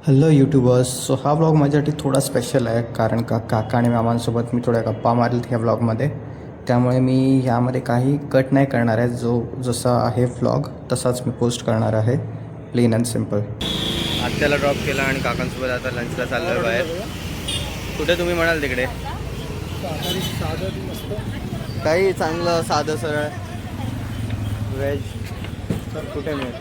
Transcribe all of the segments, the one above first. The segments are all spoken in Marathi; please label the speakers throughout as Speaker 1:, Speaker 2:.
Speaker 1: Hello YouTubers. सो हा व्लॉग माझ्यासाठी थोडा स्पेशल आहे कारण का काका आणि मामांसोबत मी थोड्या गप्पा मारलेत ह्या व्लॉगमध्ये. त्यामुळे मी ह्यामध्ये काही कट नाही करणार आहे. जसा आहे व्लॉग तसाच मी पोस्ट करणार आहे, प्लेन अँड सिम्पल. आत्याला ड्रॉप केला आणि काकांसोबत आता लंचला चाललो आहे बाहेर. कुठे तुम्ही म्हणाल तिकडे? काही चांगलं साधं सरळ व्हेज कुठे मिळेल?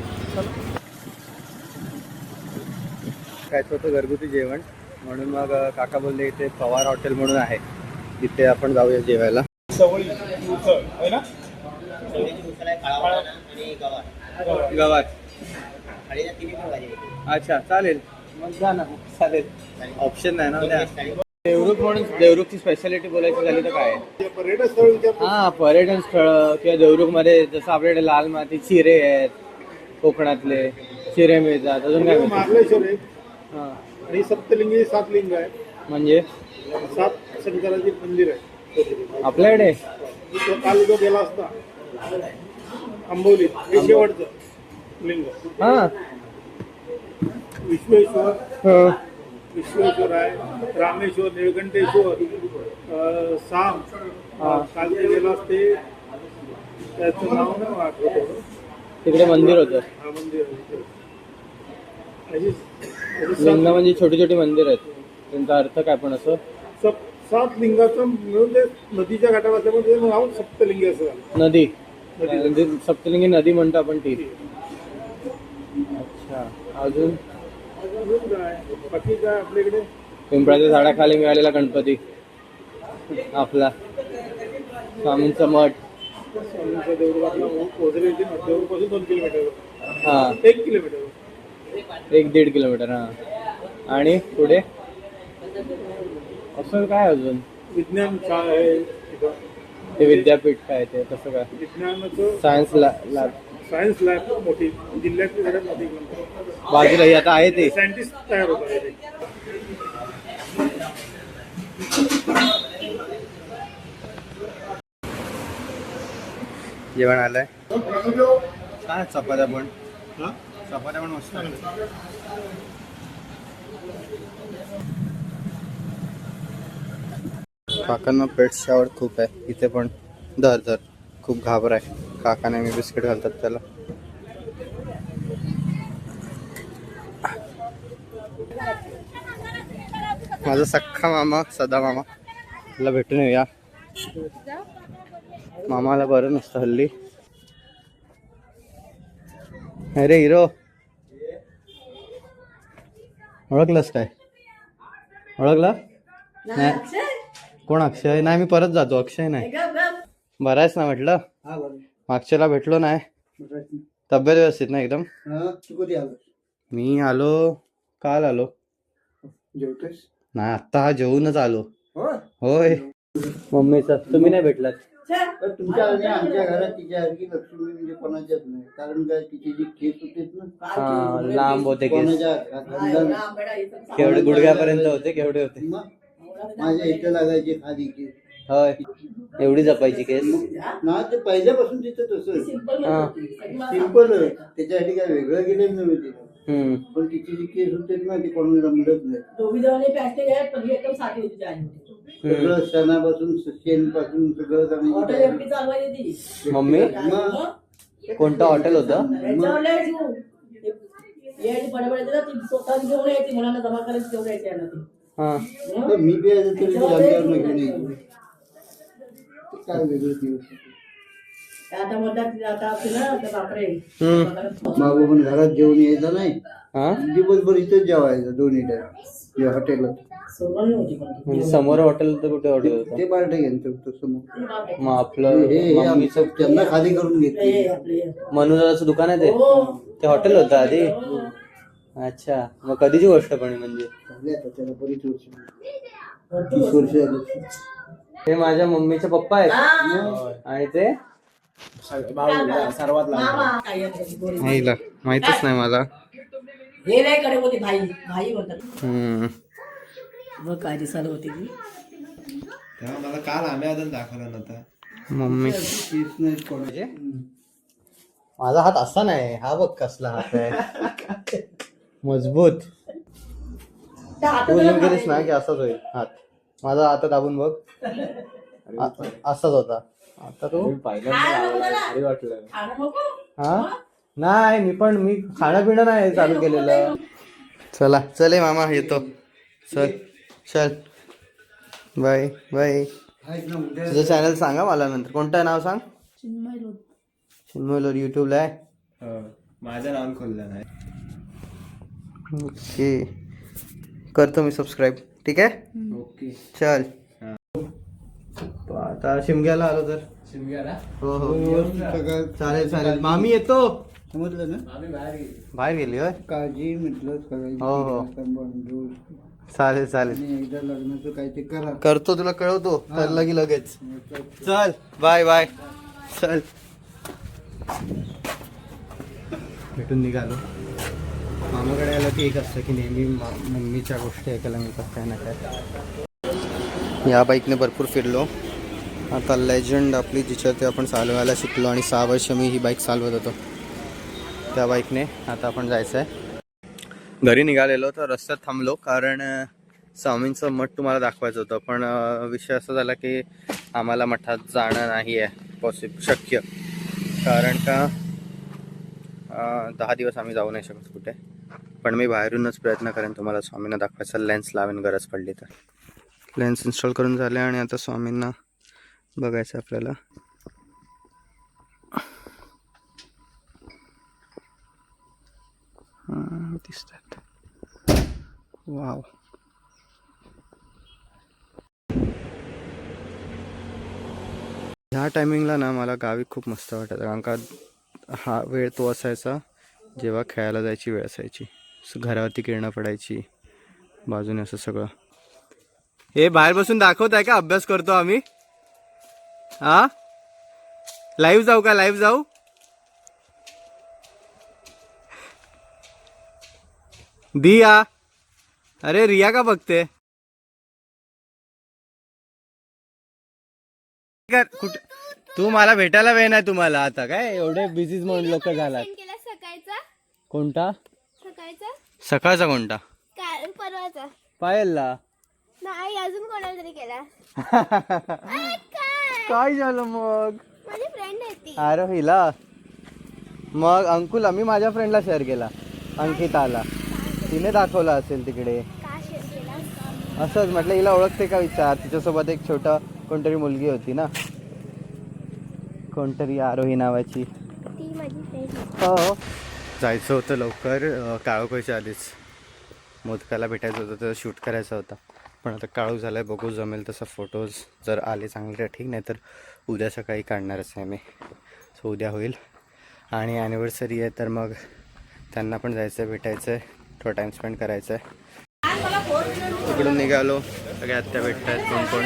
Speaker 1: खायचं होतं घरगुती जेवण, म्हणून मग काका बोलले इथे पवार हॉटेल म्हणून आहे, तिथे आपण जाऊया जेवायला. गवात. अच्छा चालेल, मग जा ना. चालेल, ऑप्शन नाही ना. देवरुख म्हणून देवरुखची स्पेशालिटी बोलायची झाली तर काय आहे? पर्यटन स्थळ. हां, पर्यटन स्थळ किंवा देवरुखमध्ये जसं आपल्याकडे लाल माती चिरे आहेत, कोकणातले चिरे मिळतात. अजून काय मिळतात?
Speaker 2: आणि सप्तलिंगी 7 लिंग आहे,
Speaker 1: म्हणजे
Speaker 2: 7 शंकराचे मंदिर आहे
Speaker 1: आपल्याकडे.
Speaker 2: काल जो गेला असता आंबोली, हे शेवटचं लिंग.
Speaker 1: हां,
Speaker 2: विश्वेश्वर, विश्वेश्वर आहे, रामेश्वर, निळकंठेश्वर, साम. काल जे गेला असते त्याचं नाव नाही आठवत.
Speaker 1: तिकडे मंदिर होतं.
Speaker 2: हा मंदिर
Speaker 1: लिंग म्हणजे छोटी छोटी मंदिर आहेत, त्यांचा अर्थ काय पण असं?
Speaker 2: 7 लिंगाचं मिळून ते नदीच्या घाटावर असल्यामुळे ते नाव सप्तलिंगी असं झालं.
Speaker 1: नदी म्हणजे सप्तलिंगी नदी म्हणतो आपण ती. अच्छा, अजून
Speaker 2: काय बाकी काय आपल्याकडे?
Speaker 1: पिंपळाच्या झाडाखाली मिळालेला गणपती आपला, स्वामींचा मठ.
Speaker 2: स्वामींचा देऊळबागला ओझरे येते ना, देऊळपासून 2 किलोमीटर.
Speaker 1: हां,
Speaker 2: 1 किलोमीटर,
Speaker 1: 1-1.5 किलोमीटर. हां, आणि पुढे असं काय अजून?
Speaker 2: विज्ञान शाळा आहे तिथं.
Speaker 1: ते विद्यापीठ काय ते तसं काय?
Speaker 2: विज्ञानाचं
Speaker 1: सायन्स लॅब.
Speaker 2: सायन्स लॅब मोठी, जिल्ह्यातली सगळ्यात मोठी
Speaker 1: बाजूला ही आता आहे ते
Speaker 2: सायंटिस्ट तयार होत आहे.
Speaker 1: जेवण आलंय. काय चपात्या पण, चपात्या पण मस्त. काकांना पेट्सची आवड खूप आहे. इथे पण धर खूप घाबर आहे. काकाने मी बिस्किट घालतात त्याला. माझा सख्खा मामा सदा मामा, त्याला भेटून येऊया. मामाला बरं नसतं हल्ली. अरे हिरो, ओळखलंस काय? ओळखला नाही? कोण? अक्षय? नाही, मी परत जातो. अक्षय नाही. बरायच ना म्हटलं, मागच्याला भेटलो नाही. तब्येत व्यवस्थित ना एकदम? मी आलो काल आलो. नाही, आत्ता हा जेवूनच आलो. होय. मम्मीचा तुम्ही नाही भेटलात?
Speaker 3: तुमच्या आणि आमच्या घरात तिच्यासारखी लक्ष्मी म्हणजे कोणाच्याच नाही. कारण काय, तिचे जे केस होते ना,
Speaker 1: लांब होते केस. केवढे? गुडघ्यापर्यंत होते? केवढे होते?
Speaker 3: माझ्या इथे लागायचे खाली केस.
Speaker 1: होय, एवढी जपायची केस
Speaker 3: ना. ते पहिल्यापासून तिचं तसं सिंपल. त्याच्यासाठी काय वेगळं गेलं नव्हते. पण तिचे जे केस होते ना, ते कोणाला जमलंच नाही. सगळं सणापासून शेणपासून सगळं.
Speaker 1: मम्मी कोणतं हॉटेल होतं?
Speaker 3: मी बी घेऊन काय वेगळं दिवस. मागो पण घरात जेवण यायचं नाही. दिवसभर इथेच जेवायचं 2 टाइम हॉटेलला.
Speaker 1: समोर हॉटेल तर कुठे हॉटेल होतं?
Speaker 3: ते पार्ट घ्यायचं समोर.
Speaker 1: मग आपलं
Speaker 3: त्यांना खाली करून घेतली.
Speaker 1: मनुदाचं दुकान आहे ते हॉटेल होतं आधी. अच्छा, मग कधीची गोष्ट पण म्हणजे?
Speaker 3: त्याला बरीच वर्ष, 30 वर्ष झाली.
Speaker 1: हे माझ्या मम्मीचे पप्पा आहेत आणि ते सर्वात माहितच नाही मला.
Speaker 4: काय दिसायला होती की
Speaker 5: मला काल आम्ही अजून दाखवला नव्हता.
Speaker 1: मम्मी माझा हात असा नाही, हा बघ कसला हात आहे मजबूत. तू येऊन गेलीस ना की असाच होईल हात. माझा हात दाबून बघ, असाच होता. आता तू हा नाही, मी खाणं पिणं नाही चालू केलेलं. चला चल हे मामा येतो. चल चल बाय बाय. तुझं चॅनल सांगा मला नंतर. कोणतं नाव सांग? चिन्मय लोर युट्यूबला आहे.
Speaker 5: माझं नाव खोललं नाही.
Speaker 1: ओके करतो मी सबस्क्राईब. ठीक आहे
Speaker 5: ओके
Speaker 1: चल. आता शिमग्याला आलो तर
Speaker 5: शिमग्याला
Speaker 1: हो हो चालेल चालेल. मामी येतो.
Speaker 3: समजलं ना?
Speaker 1: बाहेर गेली होय.
Speaker 3: काळजी म्हटलं
Speaker 1: हो हो
Speaker 3: बंधू
Speaker 1: चालेल चालेल.
Speaker 3: आणि एकदा लग्नाचं काय ते करा.
Speaker 1: करतो तुला कळवतो ठरलं की लगेच. चल बाय बाय. चल भेटून निघालो. मामाकडे आलं की एक असतं की नेहमी मम्मीच्या गोष्टी ऐकायला मिळतात काय ना काय. या बाईकने भरपूर फिरलो. आता लेजंड आपली जिच्यावरती आपण चालवायला शिकलो आणि 6 वर्ष मी ही बाईक चालवत होतो त्या बाईकने. आता आपण जायचं आहे. घरी निघालेलो तर रस्त्यात थांबलो कारण स्वामींचं मठ तुम्हाला दाखवायचं होतं. पण विषय असा झाला की आम्हाला मठात जाणं नाही आहे शक्य. कारण का 10 दिवस आम्ही जाऊ नाही शकत कुठे. पण मी बाहेरूनच प्रयत्न करेन तुम्हाला स्वामींना दाखवायचा. लेन्स लावेन गरज पडली तर. लेन्स इन्स्टॉल करून झाले आणि आता स्वामींना बघायचं आपल्याला. दिसतात. वाव ह्या टायमिंगला ना मला गावी खूप मस्त वाटतं. कारण का हा वेळ तो असायचा जेव्हा खेळायला जायची वेळ असायची. घरावरती किरणं पडायची बाजूने असं सगळं. हे बाहेर बसून दाखवत आहे का अभ्यास करतो आम्ही? हा लाईव्ह जाऊ का? लाईव्ह जाऊ? दिया अरे रिया का बघते? कुठे तू मला भेटायला वेळ नाही तुम्हाला. आता काय एवढे बिझीच म्हणून लोक झालात. कोणता सकाळचा? कोणता
Speaker 6: परवाचा?
Speaker 1: पायलला
Speaker 6: नाही, अजून कोणाला तरी केला.
Speaker 1: काय झालं मग?
Speaker 6: माझी फ्रेंड आहे ती.
Speaker 1: अरे हिला मग अंकुला मी माझ्या फ्रेंडला शेअर केला, अंकिताला. तिने दाखवला असेल तिकडे.
Speaker 6: का शेअर केला?
Speaker 1: असंच म्हटलं हिला ओळखते का विचार. तिच्यासोबत एक छोटा कोणतरी मुलगी होती ना, कोणतरी आरोही नावाची.
Speaker 6: ती माझी फ्रेंड.
Speaker 1: हो जायचं होतं लवकर काळोखाच्या आधीच. मोदकाला भेटायचं होतं तर शूट करायचा होता. पण आता काळोख झाला आहे. बघू जमेल तसं फोटोज जर आले चांगले तर ठीक, नाही तर उद्या सकाळी काढणारच आहे मी. सो उद्या होईल. आणि ॲनिव्हर्सरी आहे तर मग त्यांना पण जायचं आहे, भेटायचं आहे, थोडा टाईम स्पेंड करायचा आहे. इकडून निघालो. सगळ्या आत्या भेटत आहेत कोण कोण.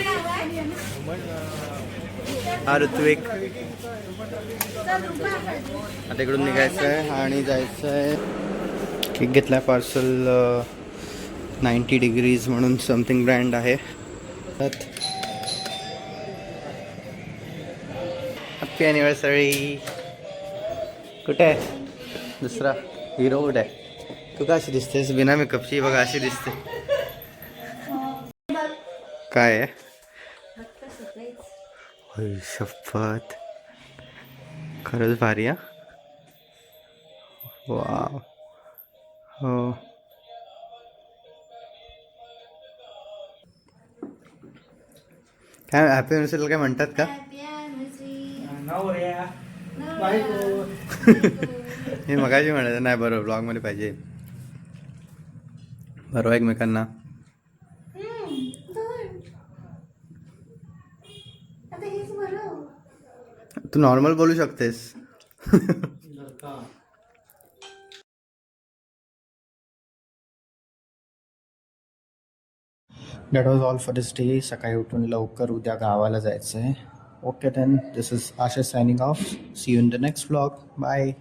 Speaker 1: हा ऋत्विक. आता इकडून निघायचं आहे आणि जायचं आहे. केक घेतला आहे पार्सल. 90 डिग्रीज म्हणून समथिंग ब्रँड आहे. Happy anniversary. कुठे आहे दुसरा हिरो? कुठे आहे तू? का अशी दिसतेस बिना मेकअपची? बघा अशी दिसते. काय आहे? होय शपथ, खरंच भारी. हा वाव. हो काय हॅपी ॲनिव्हर्सरीला काय म्हणतात का? हे मगाशी म्हणायचं नाही. बरोबर ब्लॉगमध्ये पाहिजे बरोबर एकमेकांना. तू नॉर्मल बोलू शकतेस. That was all for this day. सकाळी उठून लवकर उद्या गावाला जायचं आहे. Okay then, this is Ashish signing off. See you in the next vlog. Bye.